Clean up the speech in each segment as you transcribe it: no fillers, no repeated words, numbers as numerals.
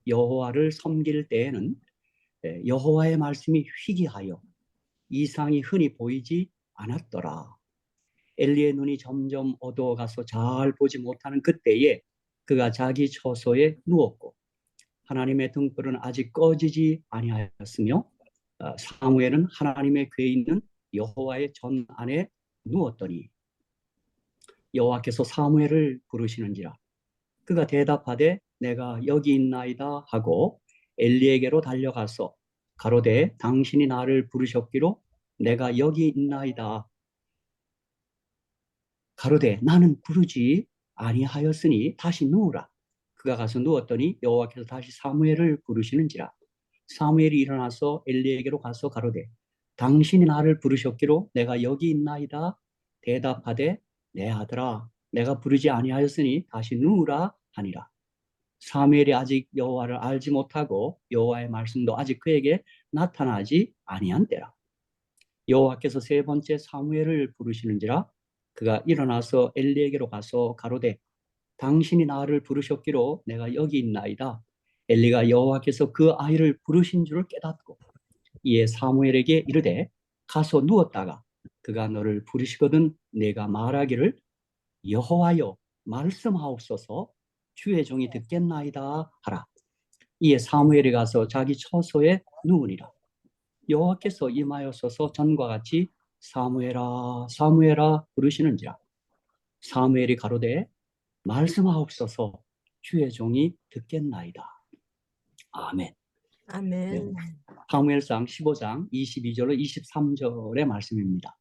여호와를 섬길 때에는 여호와의 말씀이 희귀하여 이상이 흔히 보이지 않았더라. 엘리의 눈이 점점 어두워가서 잘 보지 못하는 그때에 그가 자기 처소에 누웠고 하나님의 등불은 아직 꺼지지 아니하였으며 사무엘은 하나님의 궤에 있는 여호와의 전 안에 누웠더니 여호와께서 사무엘을 부르시는지라. 그가 대답하되 내가 여기 있나이다 하고 엘리에게로 달려가서 가로되 당신이 나를 부르셨기로 내가 여기 있나이다. 가로되 나는 부르지 아니하였으니 다시 누우라. 그가 가서 누웠더니 여호와께서 다시 사무엘을 부르시는지라. 사무엘이 일어나서 엘리에게로 가서 가로되 당신이 나를 부르셨기로 내가 여기 있나이다. 대답하되 내 아들아 내가 부르지 아니하였으니 다시 누우라 하니라. 사무엘이 아직 여호와를 알지 못하고 여호와의 말씀도 아직 그에게 나타나지 아니한 때라. 여호와께서 세 번째 사무엘을 부르시는지라. 그가 일어나서 엘리에게로 가서 가로되 당신이 나를 부르셨기로 내가 여기 있나이다. 엘리가 여호와께서 그 아이를 부르신 줄을 깨닫고 이에 사무엘에게 이르되 가서 누웠다가 그가 너를 부르시거든 내가 말하기를 여호와여 말씀하옵소서 주의 종이 듣겠나이다 하라. 이에 사무엘이 가서 자기 처소에 누우니라. 여호와께서 임하여서서 전과 같이 사무엘아 사무엘아 부르시는지라. 사무엘이 가로되 말씀하옵소서 주의 종이 듣겠나이다. 아멘. 네. 아멘. 사무엘상 15장 22절로 23절의 말씀입니다.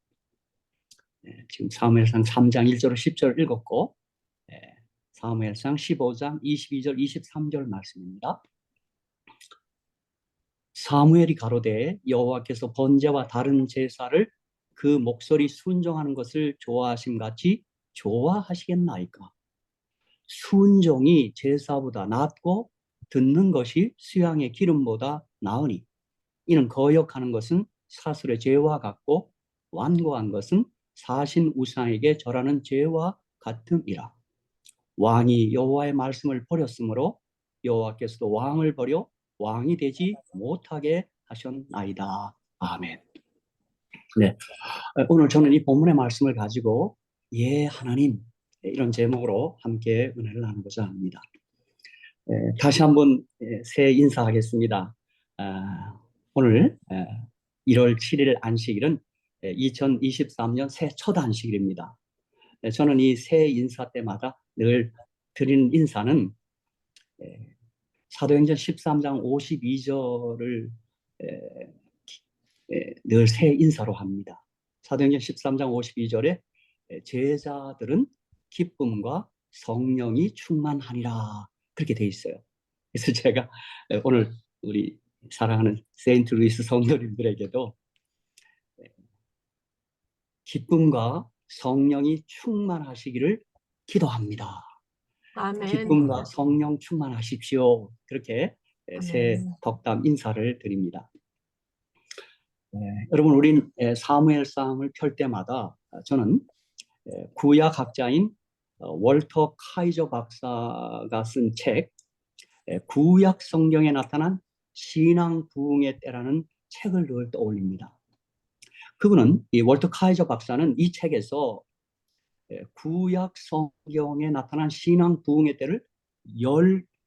지금 사무엘상 3장 1절로 10절 읽었고 사무엘상 15장 22절 23절 말씀입니다. 사무엘이 가로되 여호와께서 번제와 다른 제사를 그 목소리 순종하는 것을 좋아하심같이 좋아하시겠나이까. 순종이 제사보다 낫고 듣는 것이 수양의 기름보다 나으니 이는 거역하는 것은 사술의 죄와 같고 완고한 것은 사신 우상에게 절하는 죄와 같음이라. 왕이 여호와의 말씀을 버렸으므로 여호와께서도 왕을 버려 왕이 되지 못하게 하셨나이다. 아멘. 네, 오늘 저는 이 본문의 말씀을 가지고 예 하나님 이런 제목으로 함께 은혜를 나누고자 합니다. 다시 한번 새 인사하겠습니다. 오늘 1월 7일 안식일은 2023년 새 첫 안식일입니다. 저는 이 새 인사 때마다 늘 드리는 인사는 사도행전 13장 52절을 늘 새 인사로 합니다. 사도행전 13장 52절에 제자들은 기쁨과 성령이 충만하니라 그렇게 돼 있어요. 그래서 제가 오늘 우리 사랑하는 세인트 루이스 성도님들에게도 기쁨과 성령이 충만하시기를 기도합니다. 아멘. 기쁨과 성령 충만하십시오. 그렇게 새 아멘. 덕담 인사를 드립니다. 여러분 우린 사무엘상을 펼 때마다 저는 구약 학자인 월터 카이저 박사가 쓴 책 구약 성경에 나타난 신앙 부흥의 때라는 책을 늘 떠올립니다. 그분은 이 월터 카이저 박사는 이 책에서 구약 성경에 나타난 신앙 부흥의 때를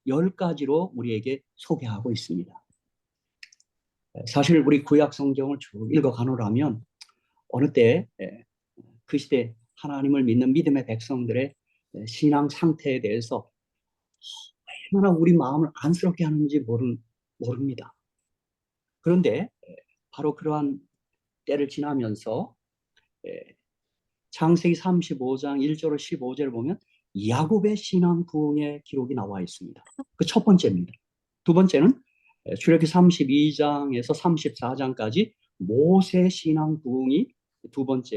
10가지로 우리에게 소개하고 있습니다. 사실 우리 구약 성경을 쭉 읽어가노라면 어느 때 그 시대 하나님을 믿는 믿음의 백성들의 신앙 상태에 대해서 얼마나 우리 마음을 안쓰럽게 하는지 모릅니다. 그런데 바로 그러한 때를 지나면서 창세기 35장 1절로 15절을 보면 야곱의 신앙 부흥의 기록이 나와 있습니다. 그 첫 번째입니다. 두 번째는 출애굽기 32장에서 34장까지 모세 신앙 부흥이 두 번째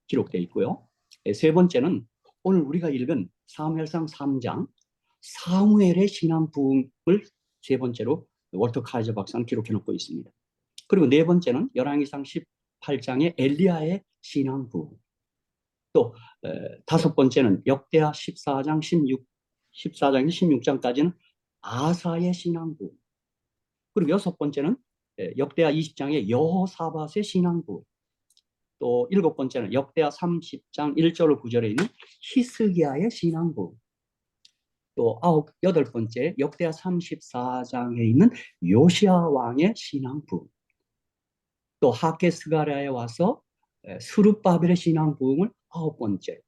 기록되어 있고요. 세 번째는 오늘 우리가 읽은 사무엘상 3장 사무엘의 신앙 부흥을 세 번째로 월터 카이저 박사는 기록해 놓고 있습니다. 그리고 네 번째는 열왕기상 18장의 엘리야의 신앙 부흥. 또 다섯 번째는 역대하 14장 16장까지는 아사의 신앙부. 그리고 여섯 번째는 역대하 20장의 여호사밧의 신앙부. 또 일곱 번째는 역대하 30장 1절 9절에 있는 히스기야의 신앙부. 또 여덟 번째 역대하 34장에 있는 요시야 왕의 신앙부. 또 하게스가랴에 와서 스룹바벨의 신앙 부흥을 아홉 번째.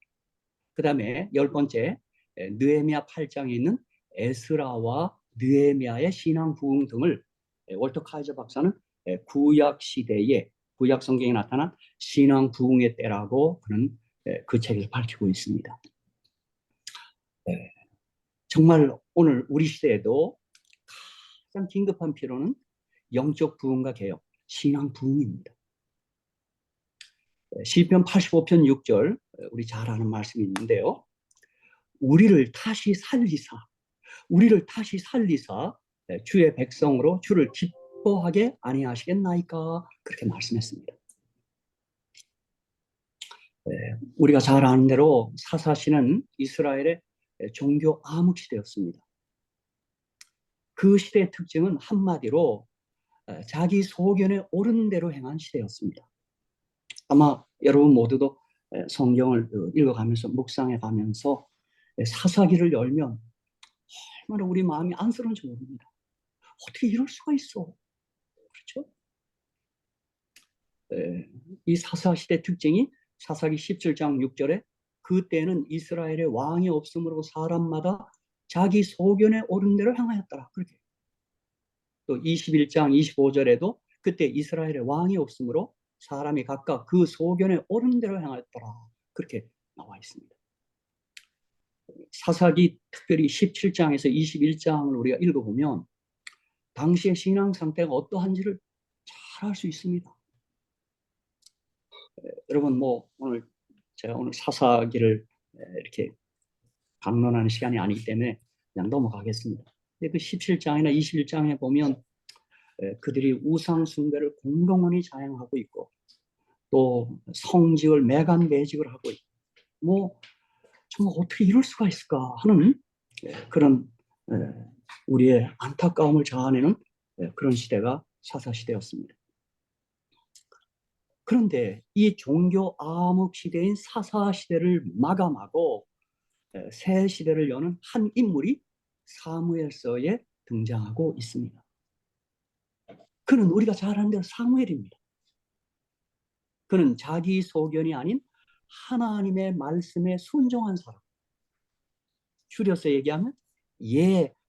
그 다음에 열 번째 느헤미야 8장에 있는 에스라와 느헤미야의 신앙 부흥 등을 월터 카이저 박사는 구약 시대에 구약 성경에 나타난 신앙 부흥의 때라고 그는 그 책에서 밝히고 있습니다. 정말 오늘 우리 시대에도 가장 긴급한 필요는 영적 부흥과 개혁, 신앙 부흥입니다. 시편 85편 6절 우리 잘 아는 말씀이 있는데요. 우리를 다시 살리사 주의 백성으로 주를 기뻐하게 아니하시겠나이까 그렇게 말씀했습니다. 우리가 잘 아는 대로 사사시는 이스라엘의 종교 암흑 시대였습니다. 그 시대의 특징은 한마디로 자기 소견에 옳은 대로 행한 시대였습니다. 아마 여러분 모두도 성경을 읽어가면서 묵상해 가면서 사사기를 열면 얼마나 우리 마음이 안쓰러운지 모릅니다. 어떻게 이럴 수가 있어? 그렇죠? 이 사사시대 특징이 사사기 17장 6절에 그때는 이스라엘의 왕이 없으므로 사람마다 자기 소견에 옳은 대로 행하였더라. 그렇게. 또 21장 25절에도 그때 이스라엘의 왕이 없으므로 사람이 각각 그 소견에 옳은 대로 행하였더라. 그렇게 나와 있습니다. 사사기 특별히 17장에서 21장을 우리가 읽어보면 당시의 신앙 상태가 어떠한지를 잘 알 수 있습니다. 여러분 제가 오늘 사사기를 이렇게 강론하는 시간이 아니기 때문에 그냥 넘어가겠습니다. 근데 그 17장이나 21장에 보면 그들이 우상 숭배를 공동원히 자행하고 있고 또 성직을 매간매직을 하고 있고 정말 어떻게 이럴 수가 있을까 하는 그런 우리의 안타까움을 자아내는 그런 시대가 사사시대였습니다. 그런데 이 종교 암흑 시대인 사사시대를 마감하고 새 시대를 여는 한 인물이 사무엘서에 등장하고 있습니다. 그는 우리가 잘 아는 대로 사무엘입니다. 그는 자기 소견이 아닌 하나님의 말씀에 순종한 사람. 줄여서 얘기하면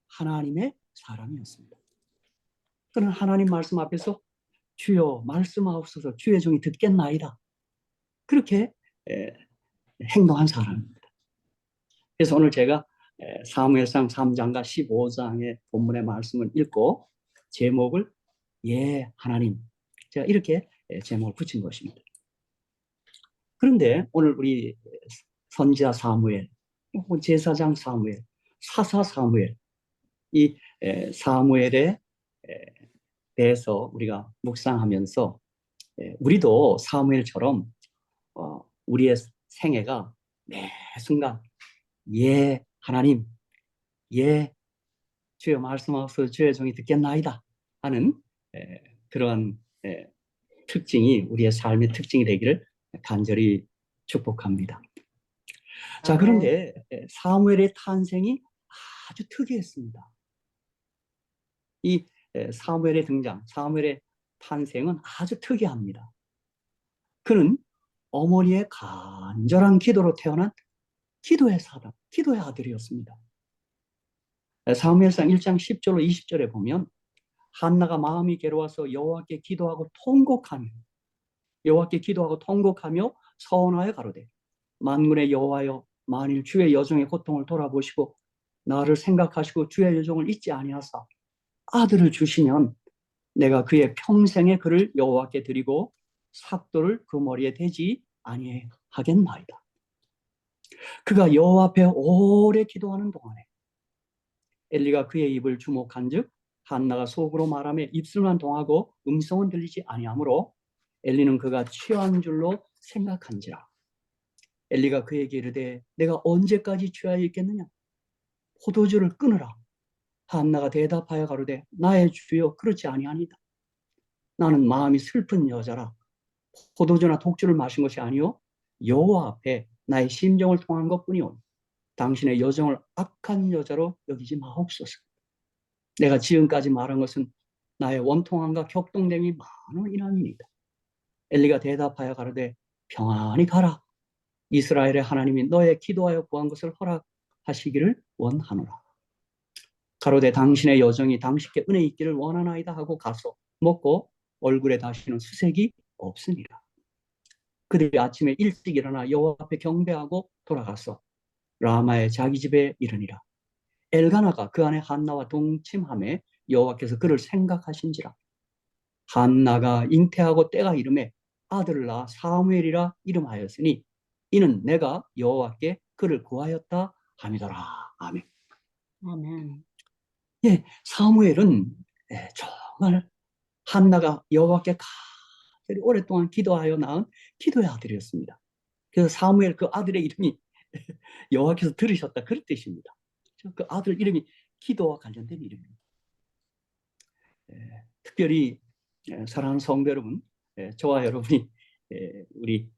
하나님의 사람이었습니다. 그는 하나님 말씀 앞에서 주여 말씀하옵소서 주의 종이 듣겠나이다. 그렇게 행동한 사람입니다. 그래서 오늘 제가 사무엘상 3장과 15장의 본문의 말씀을 읽고 제목을 하나님 제가 이렇게 제목을 붙인 것입니다. 그런데 오늘 우리 선지자 사무엘, 제사장 사무엘, 사사 사무엘 이 사무엘에 대해서 우리가 묵상하면서 우리도 사무엘처럼 우리의 생애가 매 순간 하나님 주여 말씀하옵소서 주의 종이 듣겠나이다 하는 그런 특징이 우리의 삶의 특징이 되기를 간절히 축복합니다. 자, 그런데 사무엘의 탄생이 아주 특이했습니다. 이 사무엘의 등장, 사무엘의 탄생은 아주 특이합니다. 그는 어머니의 간절한 기도로 태어난 기도의 사람, 기도의 아들이었습니다. 사무엘상 1장 10절로 20절에 보면 한나가 마음이 괴로워서 여호와께 기도하고 통곡하며 서원하여 가로되 만군의 여호와여 만일 주의 여종의 고통을 돌아보시고 나를 생각하시고 주의 여종을 잊지 아니하사 아들을 주시면 내가 그의 평생의 그를 여호와께 드리고 삭도를 그 머리에 대지 아니하겠나이다. 그가 여호와 앞에 오래 기도하는 동안에 엘리가 그의 입을 주목한즉 한나가 속으로 말하며 입술만 동하고 음성은 들리지 아니하므로 엘리는 그가 취한 줄로 생각한지라. 엘리가 그에게 이르되 내가 언제까지 취하여 있겠느냐? 포도주를 끊으라. 한나가 대답하여 가로되 나의 주여 그렇지 아니하니다. 나는 마음이 슬픈 여자라 포도주나 독주를 마신 것이 아니요 여호와 앞에 나의 심정을 통한 것뿐이오. 당신의 여정을 악한 여자로 여기지 마옵소서. 내가 지금까지 말한 것은 나의 원통함과 격동됨이 많은 인함이니이다. 엘리가 대답하여 가로되 평안히 가라. 이스라엘의 하나님이 너의 기도하여 구한 것을 허락하시기를 원하노라. 가로되 당신의 여정이 당신께 은혜 있기를 원하나이다 하고 가서 먹고 얼굴에 다시는 수색이 없으니라. 그들이 아침에 일찍 일어나 여호와 앞에 경배하고 돌아가서 라마의 자기 집에 이르니라. 엘가나가 그 안에 한나와 동침함에 여호와께서 그를 생각하신지라. 한나가 잉태하고 때가 이름에 아들을 낳아 사무엘이라 이름하였으니 이는 내가 여호와께 그를 구하였다 함이더라. 아멘. 아멘. 예, 사무엘은 정말 한나가 여호와께 간절히 오랫동안 기도하여 낳은 기도의 아들이었습니다. 그래서 사무엘 그 아들의 이름이 여호와께서 들으셨다 그런 뜻입니다. 그 아들 이름이 기도와 관련된 이름입니다. 특별히 사랑하는 성도 여러분, 저와 여러분이 우리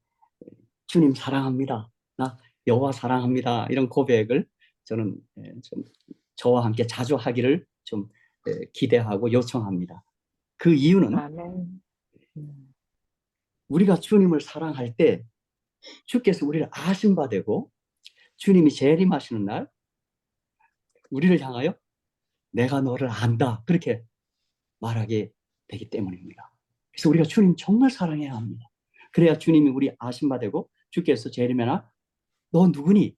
주님 사랑합니다, 나 여호와 사랑합니다 이런 고백을 저는 좀 저와 함께 자주 하기를 좀 기대하고 요청합니다. 그 이유는 아멘. 우리가 주님을 사랑할 때 주께서 우리를 아신 바 되고 주님이 재림하시는 날 우리를 향하여 내가 너를 안다 그렇게 말하게 되기 때문입니다. 그래서 우리가 주님 정말 사랑해야 합니다. 그래야 주님이 우리 아신 바 되고 주께서 재림에나 너 누구니?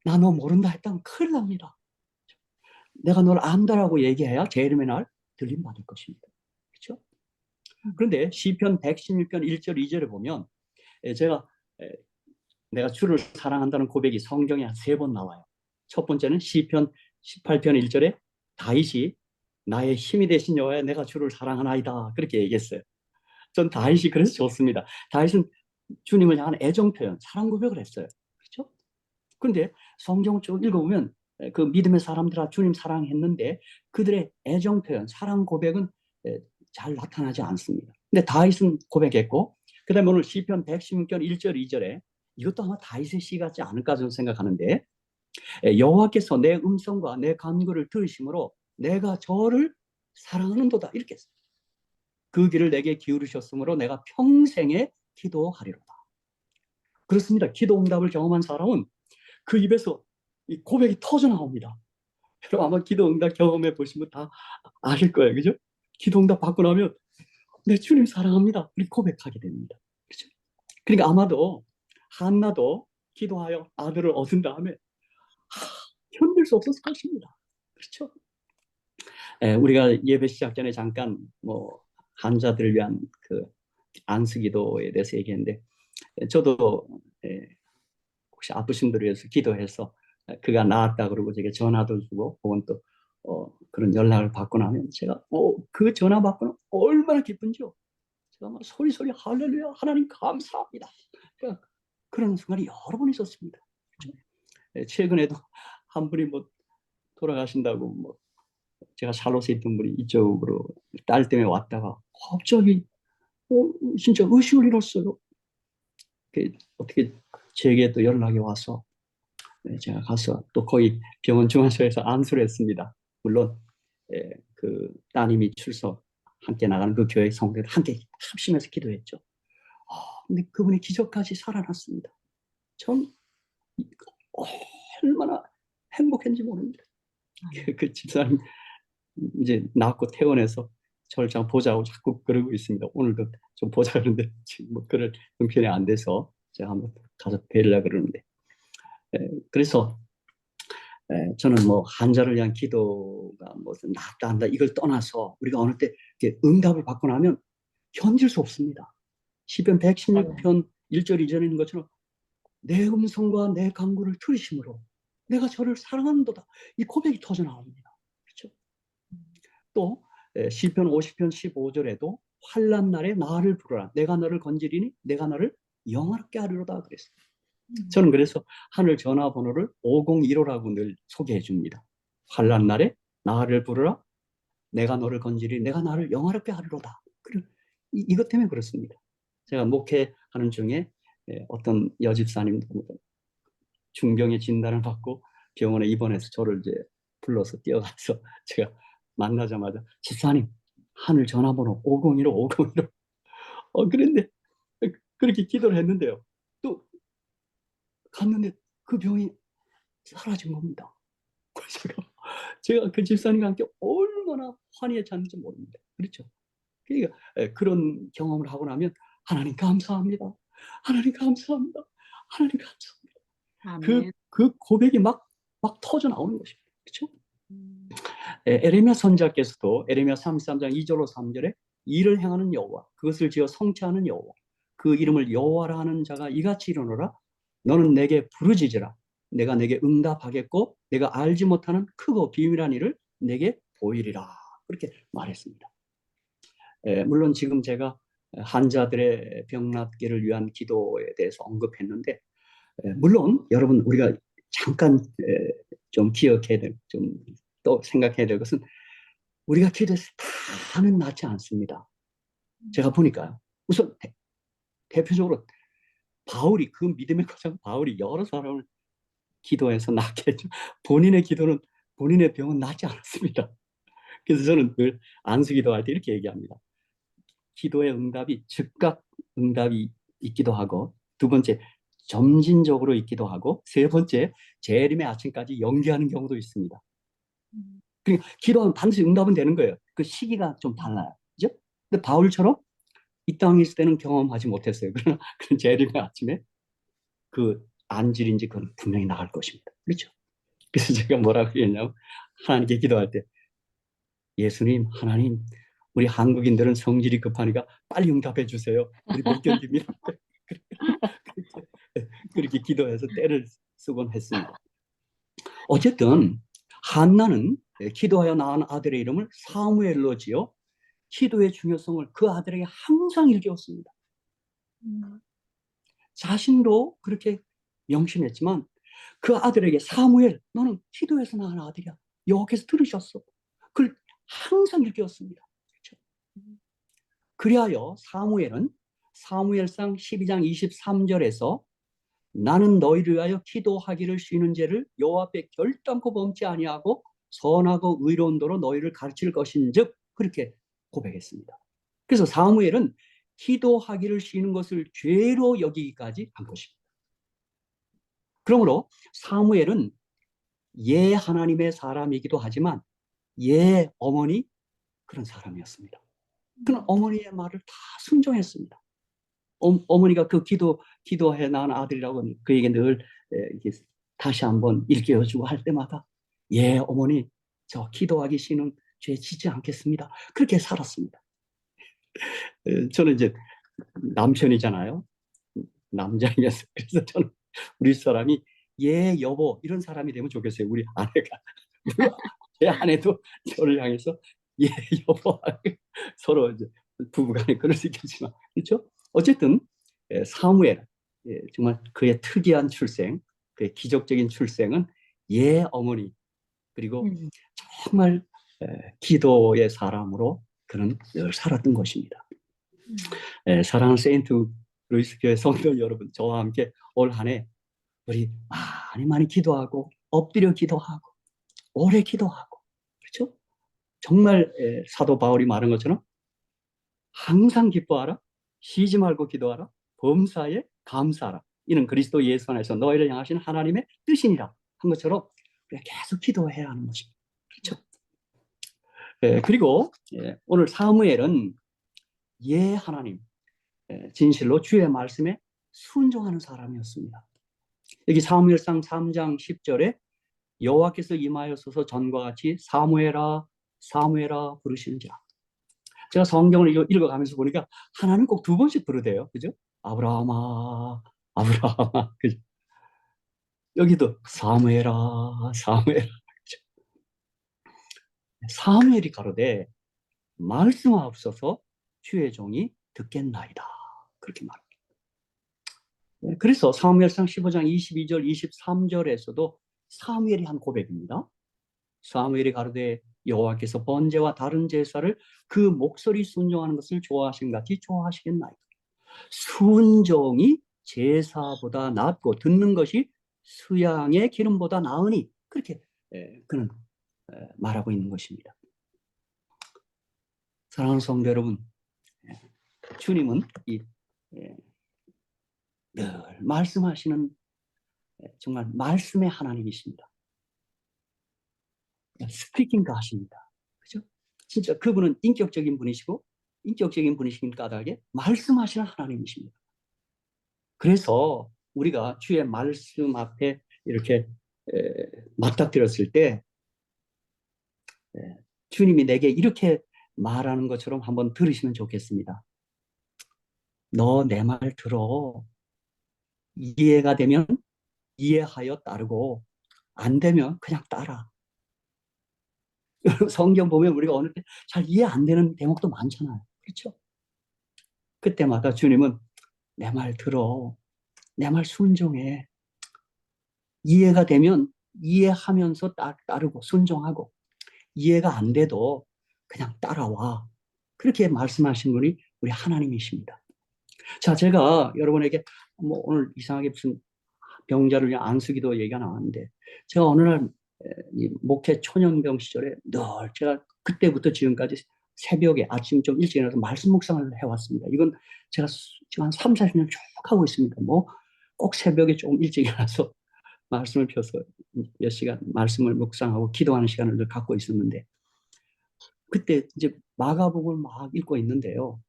나 너 모른다 했다면 큰일 납니다. 내가 너를 안다라고 얘기해야 재림의 날 들림 받을 것입니다. 그렇죠? 그런데 시편 116편 1절 2절에 보면 제가 내가 주를 사랑한다는 고백이 성경에 한 3번 나와요. 첫 번째는 시편 18편 1절에 다윗이 나의 힘이 되신 여호와여 내가 주를 사랑하나이다 그렇게 얘기했어요. 전 다윗이 그래서 좋습니다. 다윗은 주님을 향한 애정 표현, 사랑 고백을 했어요. 그렇죠? 그런데 성경을 쭉 읽어보면 그 믿음의 사람들아 주님 사랑했는데 그들의 애정 표현, 사랑 고백은 잘 나타나지 않습니다. 근데 다윗은 고백했고 그 다음에 오늘 시편 116편 1절 2절에 이것도 아마 다윗의 시 같지 않을까 저는 생각하는데 여호와께서 내 음성과 내 간구를 들으심으로 내가 저를 사랑하는도다 이렇게 했어요. 그 귀를 내게 기울이셨으므로 내가 평생에 기도하리로다. 그렇습니다. 기도 응답을 경험한 사람은 그 입에서 이 고백이 터져 나옵니다. 여러분 아마 기도 응답 경험해 보시면 다 아실 거예요. 그죠? 기도 응답 받고 나면 네, 주님 사랑합니다. 우리 고백하게 됩니다. 그렇죠? 그러니까 아마도 한나도 기도하여 아들을 얻은 다음에 견딜 수 없었을 것입니다. 그렇죠? 우리가 예배 시작 전에 잠깐 뭐 환자들을 위한 그 안수기도에 대해서 얘기했는데 저도 혹시 아프신 분을 위해서 기도해서 그가 나았다 그러고 제가 전화도 주고 혹은 또 그런 연락을 받고 나면 제가 그 전화 받고는 얼마나 기쁜지요. 제가 막 소리소리 할렐루야 하나님 감사합니다. 그러니까 그런 순간이 여러 번 있었습니다. 그렇죠? 최근에도 한 분이 뭐 돌아가신다고 뭐 제가 샬롯에 있던 분이 이쪽으로 딸 때문에 왔다가 갑자기 진짜 의식을 잃었어요. 어떻게 제게 또 연락이 와서 제가 가서 또 거기 병원 중환소에서 안수를 했습니다. 물론 그 따님이 출석 함께 나가는 그 교회 성도들 함께 합심해서 기도했죠. 근데 그분이 기적까지 살아났습니다. 전 얼마나 행복했는지 모릅니다. 그 집사님 이제 낳고 퇴원해서 저를 참 보자고 자꾸 그러고 있습니다. 오늘도 좀 보자 그러는데 지금 뭐 그럴 형편이 안 돼서 제가 한번 가서 뵈려고 그러는데 그래서 저는 뭐 환자를 위한 기도가 무슨 낫다 한다 이걸 떠나서 우리가 어느 때 응답을 받고 나면 견딜 수 없습니다. 시편 116편 1절 2절에 있는 것처럼 내 음성과 내 간구를 들으심으로 내가 저를 사랑한도다. 이 고백이 터져 나옵니다. 그렇죠? 또 시편 50편 15절에도 환난 날에 나를 부르라. 내가 너를 건지리니 내가 너를 영화롭게 하리로다 그랬어요. 저는 그래서 하늘 전화번호를 501호라고 늘 소개해 줍니다. 환난 날에 나를 부르라. 내가 너를 건지리. 내가 나를 영화롭게 하리로다. 이것 때문에 그렇습니다. 제가 목회하는 중에 어떤 여집사님 중병의 진단을 받고 병원에 입원해서 저를 이제 불러서 뛰어가서 제가 만나자마자 집사님 하늘 전화번호 501호 501호 그런데 그렇게 기도를 했는데요. 또 갔는데 그 병이 사라진 겁니다. 제가 그 집사님과 함께 얼마나 환희에 찼는지 모릅니다. 그렇죠? 그러니까 그런 경험을 하고 나면 하나님 감사합니다. 하나님 감사합니다. 하나님 감사합니다. 아멘. 그 고백이 막 터져 나오는 것입니다. 그렇죠? 에레미야 선지자께서도 에레미야 33장 2절로 3절에 일을 행하는 여호와, 그것을 지어 성취하는 여호와, 그 이름을 여호와라 하는 자가 이같이 이르노라. 너는 내게 부르짖으라. 내가 내게 응답하겠고 내가 알지 못하는 크고 비밀한 일을 내게 보이리라. 그렇게 말했습니다. 물론 지금 제가 환자들의 병 낫기를 위한 기도에 대해서 언급했는데, 물론 여러분 우리가 잠깐 좀 기억해야 될, 좀 또 생각해야 될 것은 우리가 기도해서 다는 낫지 않습니다. 제가 보니까요. 우선 대표적으로 바울이, 그 믿음의 거장 바울이 여러 사람을 기도해서 낫게 했죠. 본인의 기도는, 본인의 병은 낫지 않았습니다. 그래서 저는 늘 안수 기도할 때 이렇게 얘기합니다. 기도의 응답이 즉각 응답이 있기도 하고, 두 번째 점진적으로 있기도 하고, 세 번째 재림의 아침까지 연기하는 경우도 있습니다. 그러니까 기도하면 반드시 응답은 되는 거예요. 그 시기가 좀 달라요. 그죠? 근데 바울처럼 이 땅에 있을 때는 경험하지 못했어요. 그러나 그런 재림의 아침에 그 안질인지 그건 분명히 나갈 것입니다. 그렇죠? 그래서 제가 뭐라고 했냐면 하나님께 기도할 때 예수님, 하나님, 우리 한국인들은 성질이 급하니까 빨리 응답해 주세요. 우리 못 견딥니다. 그렇게 기도해서 때를 쓰곤 했습니다. 어쨌든 한나는 기도하여 낳은 아들의 이름을 사무엘로 지어 기도의 중요성을 그 아들에게 항상 일깨웠습니다. 자신도 그렇게 명심했지만 그 아들에게 사무엘, 너는 기도해서 낳은 아들이야. 여호와께서 들으셨어. 그걸 항상 일깨웠습니다. 그렇죠? 그리하여 사무엘은 사무엘상 12장 23절에서 나는 너희를 위하여 기도하기를 쉬는 죄를 여호와 앞에 결단코 범치 아니하고 선하고 의로운 도로 너희를 가르칠 것인즉 그렇게 고백했습니다. 그래서 사무엘은 기도하기를 쉬는 것을 죄로 여기기까지 한 것입니다. 그러므로 사무엘은 예 하나님의 사람이기도 하지만 예 어머니 그런 사람이었습니다. 그는 어머니의 말을 다 순종했습니다. 어머니가 그 기도해 낳은 아들이라고 그에게 늘 이렇게 다시 한번 일깨워주고 할 때마다 예 어머니 저 기도하기 싫은 죄 짓지 않겠습니다. 그렇게 살았습니다. 저는 이제 남편이잖아요. 남자이면서 그래서 저는 우리 사람이 예 여보 이런 사람이 되면 좋겠어요. 우리 아내가 물론 제 아내도 저를 향해서 예 여보 서로 이제 부부간에 그럴 수 있겠지만 그렇죠? 어쨌든 사무엘 정말 그의 특이한 출생, 그의 기적적인 출생은 예 어머니 그리고 정말 기도의 사람으로 그는 늘 살았던 것입니다. 사랑하는 세인트 루이스 교회 성도 여러분, 저와 함께 올 한 해 우리 많이 많이 기도하고 엎드려 기도하고 오래 기도하고 그렇죠? 정말 사도 바울이 말한 것처럼 항상 기뻐하라, 쉬지 말고 기도하라, 범사에 감사하라. 이는 그리스도 예수 안에서 너희를 향하신 하나님의 뜻이니라 한 것처럼 우리가 계속 기도해야 하는 것입니다. 그렇죠? 그리고 오늘 사무엘은 예 하나님, 진실로 주의 말씀에 순종하는 사람이었습니다. 여기 사무엘상 3장 10절에 여호와께서 임하여서서 전과 같이 사무엘아 사무엘아 부르시는지라. 제가 성경을 읽어가면서 보니까 하나님 꼭 두 번씩 부르대요. 그죠? 아브라함아 아브라함아. 그죠? 여기도 사무엘아 사무엘아. 그죠? 사무엘이 가로되 말씀하옵소서 주의 종이 듣겠나이다. 그렇게 말합니다. 그래서 사무엘상 15장 22절 23절에서도 사무엘이 한 고백입니다. 사무엘이 가로되 여호와께서 번제와 다른 제사를 그 목소리 순종하는 것을 좋아하신 같이 좋아하시겠나이까. 순종이 제사보다 낫고 듣는 것이 수양의 기름보다 나으니 그렇게 그는 말하고 있는 것입니다. 사랑하는 성도 여러분, 주님은 늘 말씀하시는 정말 말씀의 하나님이십니다. 스피킹 가십니다. 그죠? 진짜 그분은 인격적인 분이시고 인격적인 분이신 까닭에 말씀하시는 하나님이십니다. 그래서 우리가 주의 말씀 앞에 이렇게 맞닥뜨렸을 때 주님이 내게 이렇게 말하는 것처럼 한번 들으시면 좋겠습니다. 너 내 말 들어. 이해가 되면 이해하여 따르고 안 되면 그냥 따라. 성경 보면 우리가 어느 때 잘 이해 안 되는 대목도 많잖아요. 그렇죠? 그때마다 주님은 내 말 들어. 내 말 순종해. 이해가 되면 이해하면서 따르고 순종하고 이해가 안 돼도 그냥 따라와. 그렇게 말씀하신 분이 우리 하나님이십니다. 자, 제가 여러분에게 뭐 오늘 이상하게 무슨 병자를 위한 안수기도 얘기가 나왔는데 제가 어느 날 목회 초년병 시절에 늘 제가 그때부터 지금까지 새벽에 아침 좀 일찍 일어나서 말씀 묵상을 해왔습니다. 이건 제가 지금 한 3, 40년 쭉 하고 있습니다. 뭐 꼭 새벽에 조금 일찍 일어나서 말씀을 펴서 몇 시간 말씀을 묵상하고 기도하는 시간을 늘 갖고 있었는데 그때 이제 마가복음을 막 읽고 있는데요.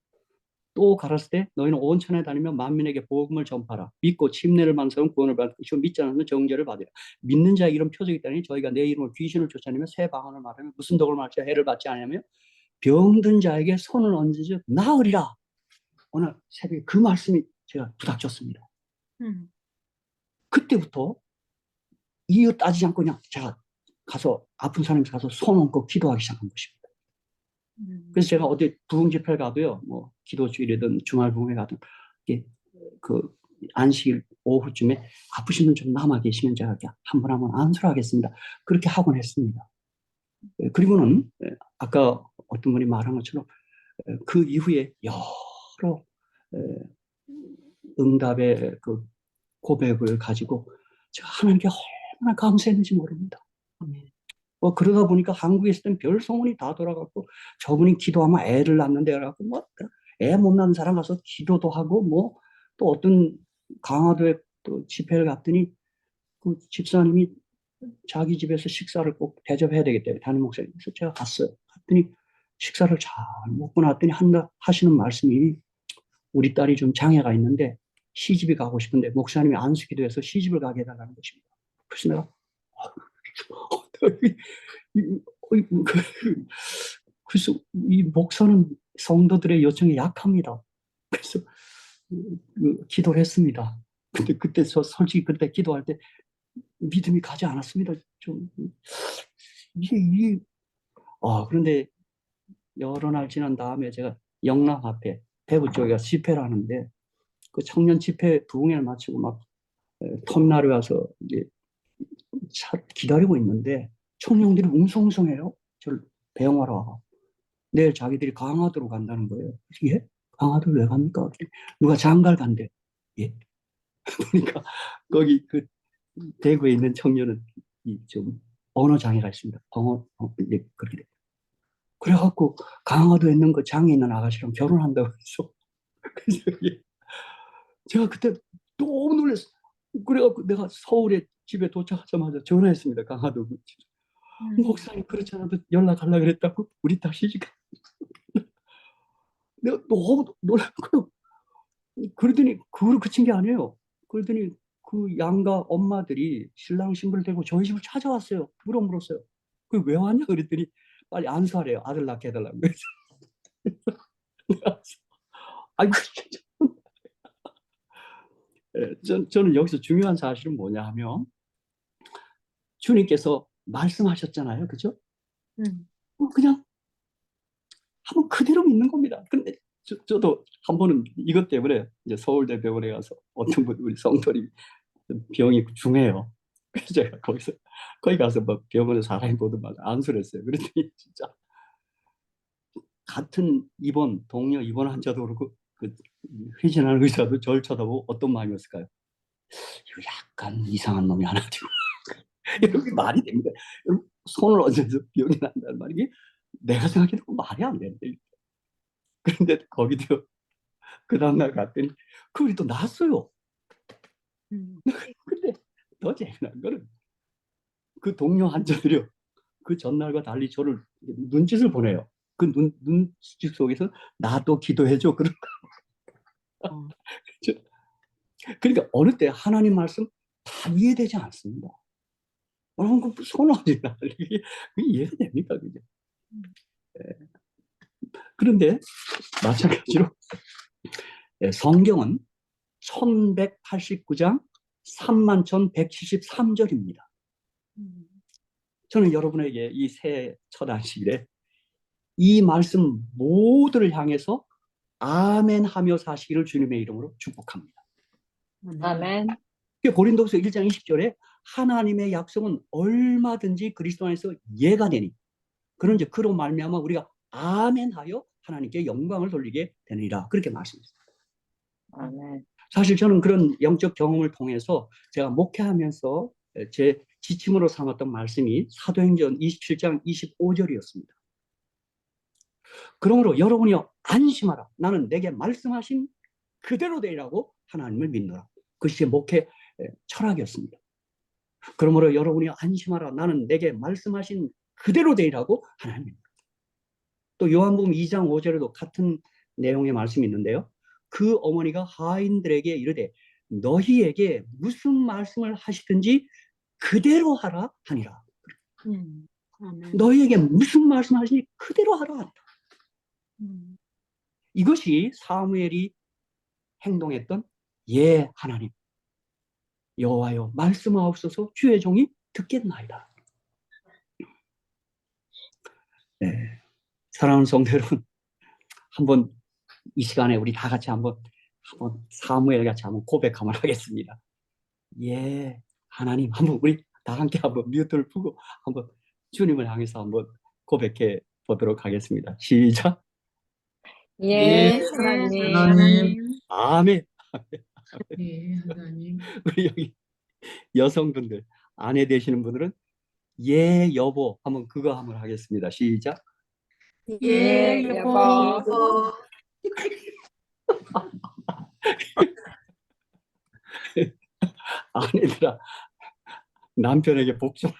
또 가라사대 때 너희는 온 천에 다니며 만민에게 복음을 전파하라. 믿고 침례를 받는 사람은 구원을 받을 것이고 믿지 않는 정죄를 받으라. 믿는 자의 이런 표적이 있다니 저희가 내 이름으로 귀신을 쫓아내며 새 방언을 말하며 무슨 덕을 말하며 해를 받지 않으며 병든 자에게 손을 얹으며 나으리라. 오늘 새벽에 그 말씀이 제가 부닥쳤습니다. 그때부터 이유 따지지 않고 그냥 제가 가서 아픈 사람이 가서 손 얹고 기도하기 시작한 것입니다. 그래서 제가 어디 부흥 집회를 가도요, 뭐 기도 주일이든 주말 부흥회 가든 그 안식일 오후쯤에 아프신 분 좀 남아 계시면 제가 한 분 한 분 안수를 하겠습니다. 그렇게 하곤 했습니다. 그리고는 아까 어떤 분이 말한 것처럼 그 이후에 여러 응답의 그 고백을 가지고 제가 하나님께 얼마나 감사했는지 모릅니다. 뭐 그러다 보니까 한국에 있을 땐 별 소문이 다 돌아갔고 저분이 기도하면 애를 낳는데 그래갖고 뭐 애 못 낳는 사람 가서 기도도 하고 뭐 또 어떤 강화도에 또 집회를 갔더니 그 집사님이 자기 집에서 식사를 꼭 대접해야 되겠다 담임 목사님. 그래서 제가 갔어요. 갔더니 식사를 잘 먹고 났더니 하시는 말씀이 우리 딸이 좀 장애가 있는데 시집이 가고 싶은데 목사님이 안수기도해서 시집을 가게 해달라는 것입니다. 그래서 내가 그래서 이 목사는 성도들의 요청에 약합니다. 그래서 기도를 했습니다. 근데 그때 저 솔직히 그때 기도할 때 믿음이 가지 않았습니다. 좀 그런데 여러 날 지난 다음에 제가 영남 앞에 대구 쪽에 집회를 하는데 그 청년 집회 부흥회를 마치고 막 터미널에 와서 이제 기다리고 있는데 청년들이 웅성웅성해요. 저를 배웅하러 와. 내일 자기들이 강화도로 간다는 거예요. 예? 강화도를 왜 갑니까? 누가 장가를 간대. 예? 그러니까 거기 그 대구에 있는 청년은 좀 언어 장애가 있습니다. 예, 그렇게 돼. 그래갖고 강화도에 있는 그 장애 있는 아가씨랑 결혼한다고 해서 그래서 제가 그때 너무 놀랐어. 그래갖고 내가 서울에 집에 도착하자마자 전화했습니다. 강화도 목사님 그렇지 않아도 연락하려고 그랬다고 우리 딸 시집 내가 너무 놀랐고요. 그러더니 그걸 그친 게 아니에요. 그러더니 그 양가 엄마들이 신랑 신부를 데리고 저희 집을 찾아왔어요. 물어물었어요. 그 왜 왔냐 그랬더니 빨리 안수하래요. 아들 낳게 해달라고. 아이고, 저는 여기서 중요한 사실은 뭐냐 하면 주님께서 말씀하셨잖아요. 그죠? 그냥 한번 그대로 믿는 겁니다. 근데 저도 한 번은 이것 때문에 이제 서울대병원에 가서 어떤 분 우리 성도님 병이 중해요. 그래서 제가 거기서 거기 가서 뭐 병원에 사람이 보더만 안수했어요. 그랬더니 진짜 같은 입원 동료 입원 환자도 그렇고 그 회진하는 의사도 저를 쳐다보고 어떤 마음이었을까요? 이거 약간 이상한 놈이 하나 지고 이렇게 말이 됩니다. 손을 얹어서 병이 난다는 말이 내가 생각해도 말이 안 되는데. 그런데 거기도 그 다음날 갔더니 그분이 또 나았어요. 근데 더 재미난 거는 그 동료 환자들이요. 그 전날과 달리 저를 눈짓을 보내요. 그 눈짓 속에서 나도 기도해줘. 그런 거. 그러니까 어느 때 하나님 말씀 다 이해되지 않습니다. 여러분, 그 손어지나 이게 이해가 됩니까? 그게? 그런데 마찬가지로 성경은 1189장 31,173절입니다. 저는 여러분에게 이 새 첫 안식일에 이 말씀 모두를 향해서 아멘 하며 사시기를 주님의 이름으로 축복합니다. 아멘. 고린도후서 1장 20절에 하나님의 약속은 얼마든지 그리스도 안에서 예가 되니 그런지 그로 말미암아 우리가 아멘하여 하나님께 영광을 돌리게 되느니라. 그렇게 말씀했습니다. 아멘. 사실 저는 그런 영적 경험을 통해서 제가 목회하면서 제 지침으로 삼았던 말씀이 사도행전 27장 25절이었습니다. 그러므로 여러분이여 안심하라. 나는 내게 말씀하신 그대로 되리라고 하나님을 믿노라. 그것이 제 목회 철학이었습니다. 그러므로 여러분이 안심하라. 나는 내게 말씀하신 그대로 되리라고 하나님 믿노라. 또 요한복음 2장 5절에도 같은 내용의 말씀이 있는데요. 그 어머니가 하인들에게 이르되 너희에게 무슨 말씀을 하시든지 그대로 하라 하니라. 너희에게 무슨 말씀을 하시니 그대로 하라 하니라. 이것이 사무엘이 행동했던 예 하나님 여호와여 말씀하옵소서 주의 종이 듣겠나이다. 네. 사랑하는 성도 여러분, 한번 이 시간에 우리 다 같이 한번 사무엘 같이 한번 고백 한번 하겠습니다. 예 하나님, 한번 우리 다 함께 한번 뮤트를 푸고 한번 주님을 향해서 한번 고백해 보도록 하겠습니다. 시작. 예, 하나님. 아멘. 예, 하나님. 우리 여기 여성분들 아내 되시는 분들은 예 여보 한번 그거 한번 하겠습니다. 시작. 예, 여보. 아내들아 남편에게 복종.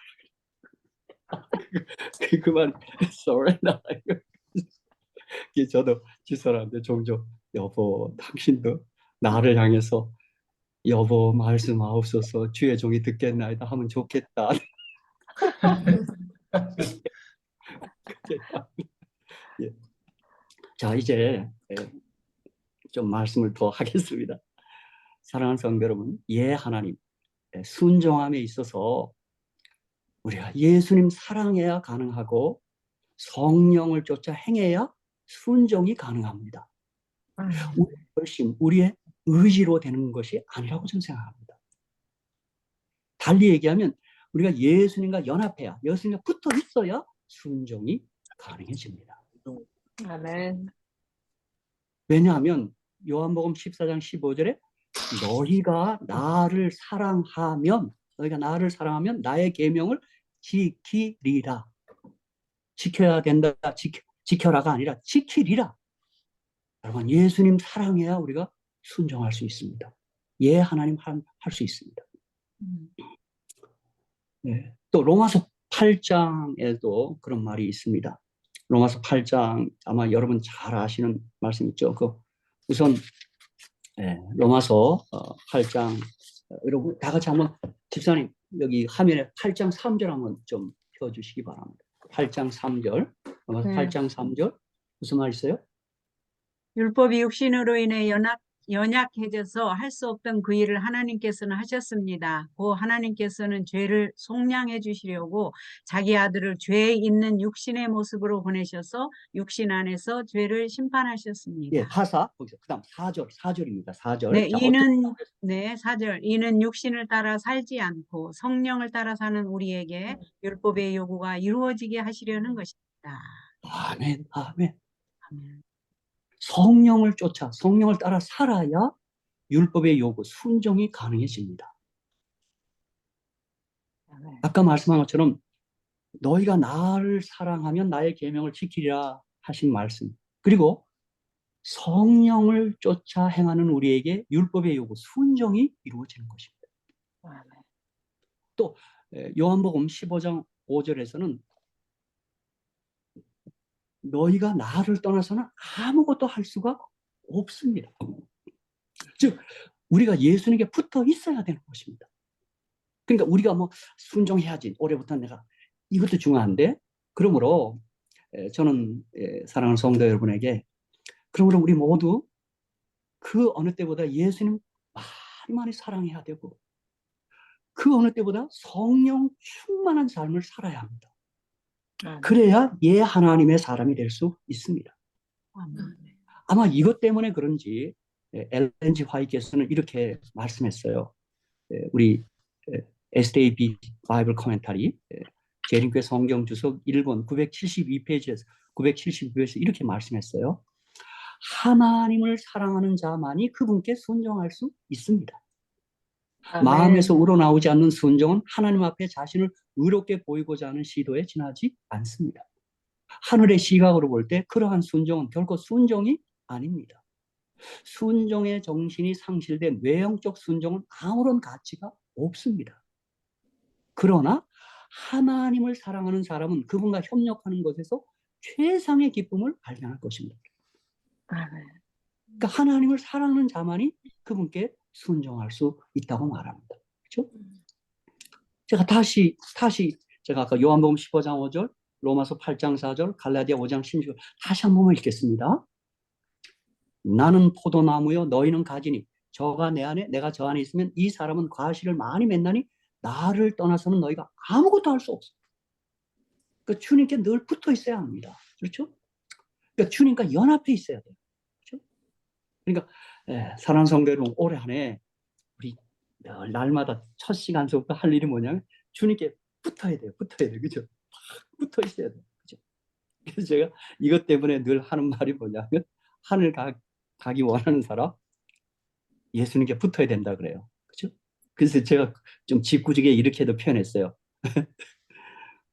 그만 sorry 나. 저도 집사람한테 종종 여보 당신도 나를 향해서 여보 말씀하옵소서 주의 종이 듣겠나이다 하면 좋겠다. 예. 자 이제 좀 말씀을 더 하겠습니다. 사랑하는 성도 여러분, 예 하나님 순종함에 있어서 우리가 예수님 사랑해야 가능하고 성령을 쫓아 행해야 순종이 가능합니다. 우리의 결심, 우리의 의지로 되는 것이 아니라고 저는 생각합니다. 달리 얘기하면 우리가 예수님과 연합해야, 예수님과 붙어 있어야 순종이 가능해집니다. 아멘. 왜냐하면 요한복음 14장 15절에 너희가 나를 사랑하면 나의 계명을 지키리라. 지켜야 된다, 지켜라가 아니라 지키리라. 여러분, 예수님 사랑해야 우리가 순종할 수 있습니다. 예, 하나님 할 수 있습니다. 네. 또 로마서 8장에도 그런 말이 있습니다. 로마서 8장 아마 여러분 잘 아시는 말씀 있죠. 우선 로마서 8장 여러분 다 같이 한번 집사님 여기 화면에 8장 3절 한번 좀 펴주시기 바랍니다. 8장 3절 로마서 8장 3절 무슨 말 있어요? 율법이 육신으로 인해 연약해져서 할 수 없던 그 일을 하나님께서는 하셨습니다. 그 하나님께서는 죄를 속량해 주시려고 자기 아들을 죄 있는 육신의 모습으로 보내셔서 육신 안에서 죄를 심판하셨습니다. 예, 하사 거기서 그다음 4절입니다. 4절. 네, 자, 이는 네, 4절. 이는 육신을 따라 살지 않고 성령을 따라 사는 우리에게 율법의 요구가 이루어지게 하시려는 것입니다. 아멘, 아멘. 아멘. 성령을 쫓아 성령을 따라 살아야 율법의 요구, 순종이 가능해집니다. 아멘. 아까 말씀한 것처럼 너희가 나를 사랑하면 나의 계명을 지키리라 하신 말씀. 그리고 성령을 쫓아 행하는 우리에게 율법의 요구, 순종이 이루어지는 것입니다. 아멘. 또 요한복음 15장 5절에서는 너희가 나를 떠나서는 아무것도 할 수가 없습니다. 즉 우리가 예수님께 붙어 있어야 되는 것입니다. 그러니까 우리가 뭐 순종해야지, 올해부터 내가, 이것도 중요한데, 그러므로 저는 사랑하는 성도 여러분에게, 그러므로 우리 모두 그 어느 때보다 예수님 많이 많이 사랑해야 되고, 그 어느 때보다 성령 충만한 삶을 살아야 합니다. 아멘. 그래야 하나님의 사람이 될 수 있습니다. 아멘. 아마 이것 때문에 그런지 엘렌 G 화이트께서는 이렇게 말씀했어요. 우리 SDAB 바이블 코멘터리 재림교회 성경 주석 1권 972페이지에서 972페이지에서 이렇게 말씀했어요. 하나님을 사랑하는 자만이 그분께 순종할 수 있습니다. 아멘. 마음에서 우러나오지 않는 순종은 하나님 앞에 자신을 의롭게 보이고자 하는 시도에 지나지 않습니다. 하늘의 시각으로 볼 때 그러한 순종은 결코 순종이 아닙니다. 순종의 정신이 상실된 외형적 순종은 아무런 가치가 없습니다. 그러나 하나님을 사랑하는 사람은 그분과 협력하는 것에서 최상의 기쁨을 발견할 것입니다. 아멘. 그러니까 하나님을 사랑하는 자만이 그분께 순종할 수 있다고 말합니다. 그렇죠? 제가 다시 제가 아까 요한복음 15장 5절, 로마서 8장 4절, 갈라디아 5장 16절 다시 한 번만 읽겠습니다. 나는 포도나무요 너희는 가지니 저가 내 안에 내가 저 안에 있으면 이 사람은 과실을 많이 맺나니 나를 떠나서는 너희가 아무것도 할 수 없어. 그러니까 주님께 늘 붙어 있어야 합니다. 그렇죠? 그러니까 주님과 연합해 있어야 돼요. 그렇죠? 그러니까 사랑하는 성도 여러분, 올해 한 해 우리 날마다 첫 시간서부터 할 일이 뭐냐면 주님께 붙어야 돼요. 그렇죠? 붙어 있어야 돼요. 그렇죠? 그래서 제가 이것 때문에 늘 하는 말이 뭐냐면 하늘 가기 원하는 사람 예수님께 붙어야 된다 그래요. 그렇죠? 그래서 제가 좀 짓궂게 이렇게도 표현했어요.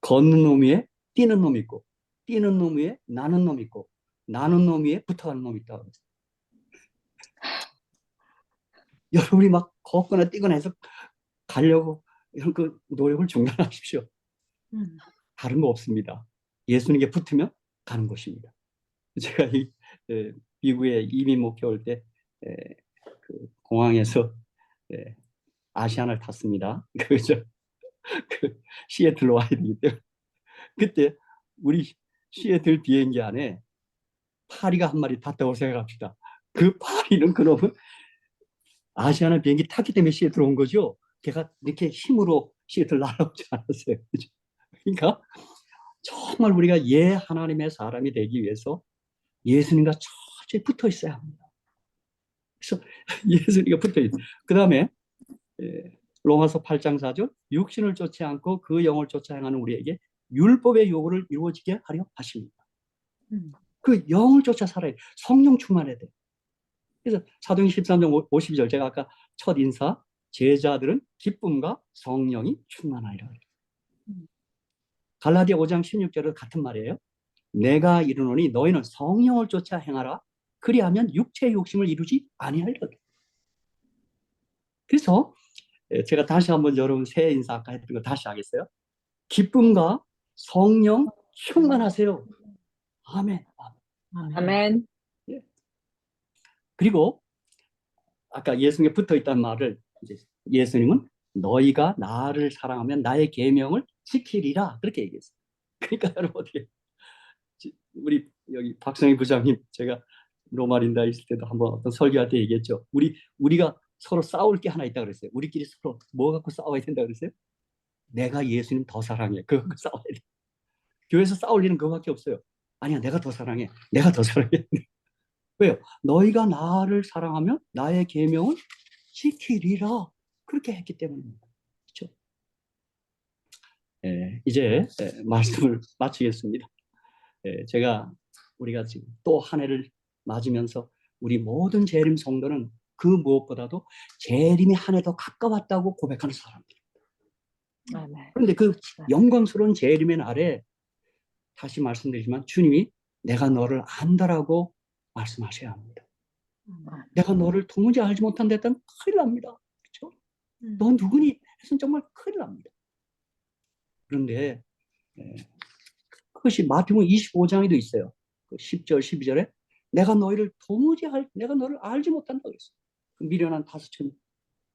걷는 놈 위에 뛰는 놈 있고, 뛰는 놈 위에 나는 놈 있고, 나는 놈 위에 붙어가는 놈 있다고 그랬어요. 여러분이 막 걷거나 뛰거나 해서 가려고 이런 그 노력을 중단하십시오. 다른 거 없습니다. 예수님께 붙으면 가는 것입니다. 제가 미국에 이민 목회 올 때 그 공항에서 아시아나를 탔습니다. 그죠? 그 시애틀로 와야 되기 때문에 그때 우리 시애틀 비행기 안에 파리가 한 마리 탔다고 생각합시다. 그 파리는 그놈은 아시아나 비행기 탔기 때문에 시애틀 온 거죠. 걔가 이렇게 힘으로 시애틀 날아오지 않았어요. 그죠? 그러니까 정말 우리가 하나님의 사람이 되기 위해서 예수님과 철저히 붙어 있어야 합니다. 그래서 예수님과 붙어 있어요. 그 다음에 로마서 8장 4절 육신을 쫓지 않고 그 영을 쫓아 행하는 우리에게 율법의 요구를 이루어지게 하려 하십니다. 그 영을 쫓아 살아야 돼. 성령 충만해야 돼. 그래서 사도행 13장 52절 제가 아까 첫 인사 제자들은 기쁨과 성령이 충만하리라. 갈라디아 5장 16절은 같은 말이에요. 내가 이르노니 너희는 성령을 쫓아 행하라. 그리하면 육체의 욕심을 이루지 아니하리라. 그래서 제가 다시 한번 여러분 새 인사 아까 했던 거 다시 하겠어요. 기쁨과 성령 충만하세요. 아멘. 아멘. 그리고 아까 예수님께 붙어 있다는 말을 이제 예수님은 너희가 나를 사랑하면 나의 계명을 지키리라 그렇게 얘기했어요. 그러니까 여러분 어떻게 우리 여기 박성희 부장님 제가 로마린다 있을 때도 한번 어떤 설교할 때 얘기했죠. 우리가 서로 싸울 게 하나 있다 그랬어요. 우리끼리 서로 뭐 갖고 싸워야 된다 그랬어요? 내가 예수님 더 사랑해. 그거 갖고 싸워야 돼. 교회에서 싸울 일은 그거밖에 없어요. 아니야, 내가 더 사랑해. 내가 더 사랑해. 왜요? 너희가 나를 사랑하면 나의 계명을 지키리라. 그렇게 했기 때문입니다. 그렇죠? 이제 말씀을 마치겠습니다. 제가 우리가 지금 또 한 해를 맞으면서 우리 모든 재림 성도는 그 무엇보다도 재림이 한 해 더 가까웠다고 고백하는 사람들. 아멘. 그런데 그 영광스러운 재림의 날에 다시 말씀드리지만 주님이 내가 너를 안다라고 말씀하셔야 합니다. 내가 너를 도무지 알지 못한 데 했다면 큰일 납니다. 그렇죠? 너 누구니? 해서는 정말 큰일 납니다. 그런데 그것이 마태복음 25장에도 있어요. 그 10절, 12절에 내가 너를 알지 못한다 그랬어요. 그 미련한 5,000.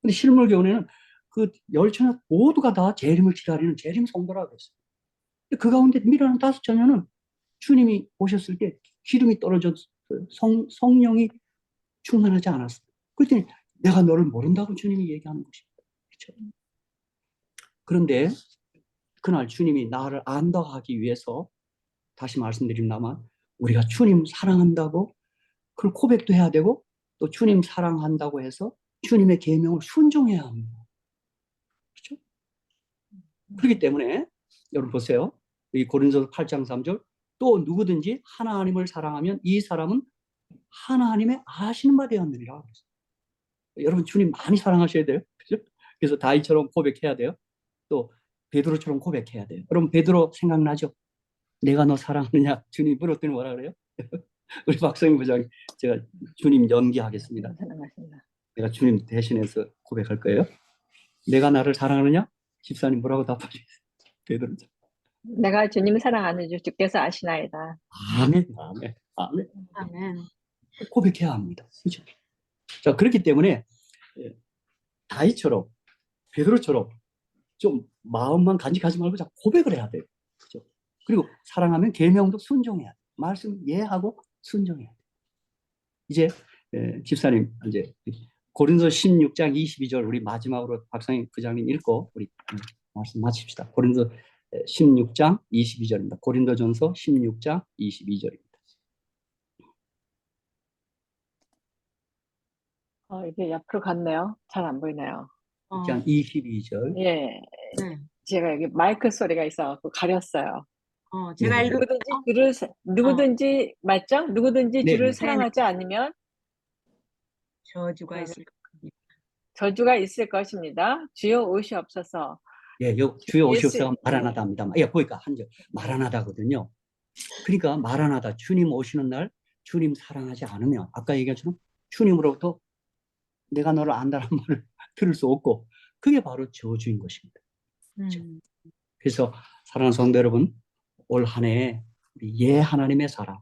근데 실물교훈에는 그 10,000 모두가 다 재림을 기다리는 재림 성도라고 그랬어요. 근데 그 가운데 미련한 5,000은 주님이 오셨을 때 기름이 떨어졌어요. 성령이 충만하지 않았어요. 그랬더니 내가 너를 모른다고 주님이 얘기하는 것입니다. 그렇죠? 그런데 그날 주님이 나를 안다고 하기 위해서 다시 말씀드립니다만 우리가 주님 사랑한다고 그걸 고백도 해야 되고 또 주님 사랑한다고 해서 주님의 계명을 순종해야 합니다. 그렇죠? 그렇기 때문에 여러분 보세요. 이 고린도서 8장 3절 또 누구든지 하나님을 사랑하면 이 사람은 하나님의 아시는 바 되었느니라. 여러분 주님 많이 사랑하셔야 돼요. 그렇죠? 그래서 다윗처럼 고백해야 돼요. 또 베드로처럼 고백해야 돼요. 여러분 베드로 생각나죠? 내가 너 사랑하느냐? 주님 물었더니 뭐라 그래요? 우리 박성희 부장님 제가 주님 연기하겠습니다. 사랑하십니다. 내가 주님 대신해서 고백할 거예요. 내가 나를 사랑하느냐? 집사님 뭐라고 답하시겠어요? 베드로. 내가 주님 사랑하는 줄 주께서 아시나이다. 아멘, 아멘, 아멘. 아멘. 고백해야 합니다. 그렇죠? 자, 그렇기 때문에 다윗처럼 베드로처럼 좀 마음만 간직하지 말고 자 고백을 해야 돼요. 그렇죠? 그리고 사랑하면 계명도 순종해야 돼. 말씀 이해하고 순종해야 돼. 이제 집사님 이제 고린도 16장 22절 우리 마지막으로 박상희 부장님 읽고 우리 말씀 마칩시다. 고린도 16장 22절입니다. 고린도전서 16장 22절입니다. 이게 옆으로 갔네요. 잘 안 보이네요. 16장 22절. 예. 네. 제가 여기 마이크 소리가 있어갖고 가렸어요. 제가 네. 누구든지 맞죠? 누구든지 네, 주를 네. 사랑하지 않으면 저주가 있을 겁니다. 저주가 있을 것입니다. 주여 오시옵소서. 예, 주여 예수- 오시옵소서 마라나다 합니다. 예, 보니까 한 절 마라나다거든요. 그러니까 마라나다 주님 오시는 날 주님 사랑하지 않으면 아까 얘기했처럼 주님으로부터 내가 너를 안다는 말을 들을 수 없고 그게 바로 저주인 것입니다. 그래서 사랑하는 성도 여러분 올 한 해 예 하나님의 사랑,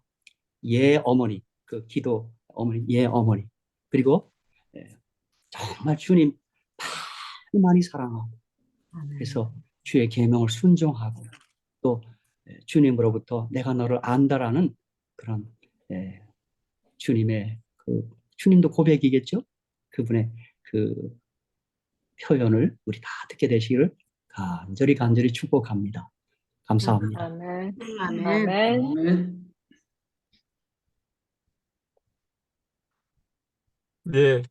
예 어머니 그 기도 어머니 예 어머니 그리고 정말 주님 많이 사랑하고 그래서 주의 계명을 순종하고 또 주님으로부터 내가 너를 안다라는 그런 주님의 그 주님도 고백이겠죠. 그분의 그 표현을 우리 다 듣게 되시기를 간절히 축복합니다. 감사합니다. 아멘. 아멘. 아멘. 아멘. 네,